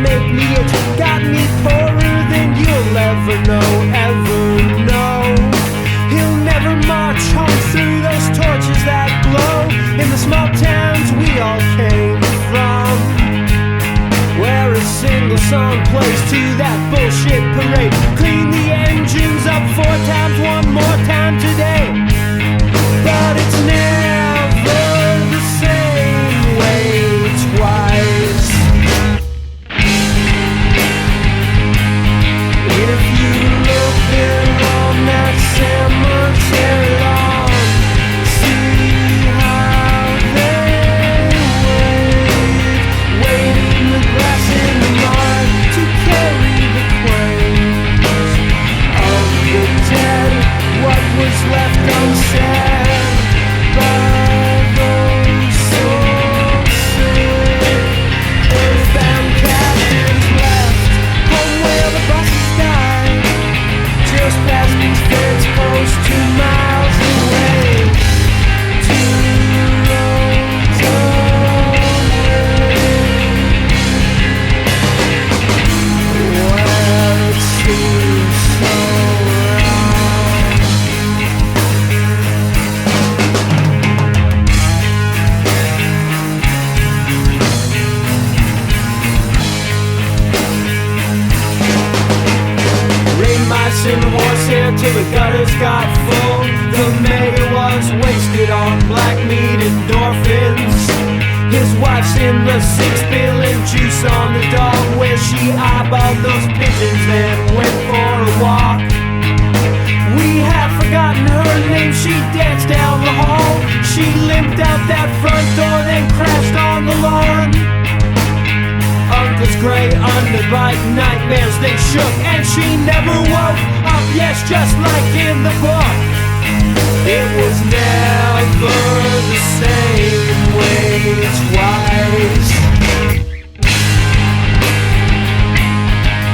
make me itch, got me poorer than you'll ever know, He'll never march home through those torches that glow in the small towns we all came from, where a single song plays to that bullshit parade. Clean the engines up 4 times, 1 more time today. But it's never the same way twice. If you look there on that cemetery lawn, see how they wait in the grass in the mud to carry the quails of the dead. What was left unsaid by those souls sick, earthbound captives left home where the buses died, just past these fence posts 2 miles away, 2 roads away, where it seems so wrong. Rain mice and horsehair till the gutters got full. The mayor was wasted on black meat endorphins. His wife's in the 6 spilling juice on the dog, where she eyeballed those pigeons then went for a walk. We have forgotten her name, she danced down the hall. She limped out that front door, then crashed on the lawn. Uncle's gray underbite nightmares, they shook, and she never woke up, yes, just like in the book. It was never the same way twice.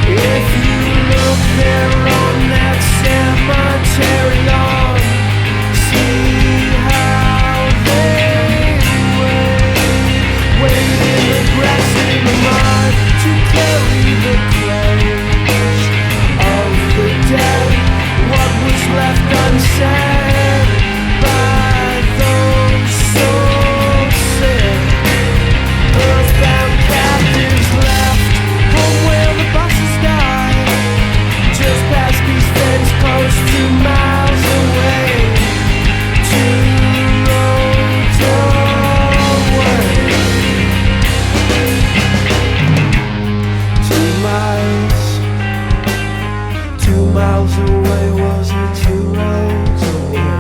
If you look there on that cemetery lawn, see how they wait in the grass in the mud to carry the claims of the dead. What was left unsaid by those souls sick, earthbound captives left home where the buses died, just past these fence posts 2 miles away, 2 roads away, 2 miles, 2 miles away, was it 2 roads away?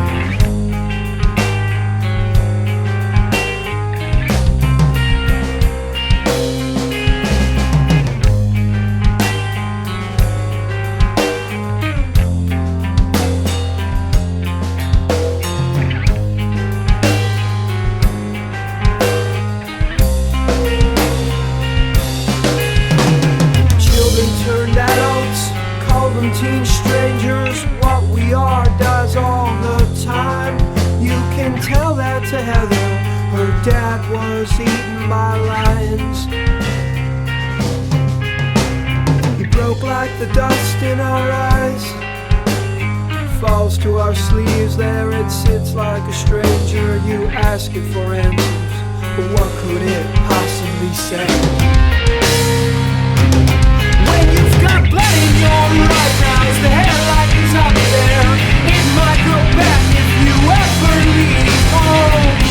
Children turned adults, called them teen strangers. What we are dies all the time. You can tell that to Heather, her dad was eaten by lions. He broke like the dust in our eyes, falls to our sleeves, there it sits like a stranger. You ask it for answers, but what could it possibly say? When you've got blood in your eyebrows, the hairline is up there. It might go back if you ever leave home.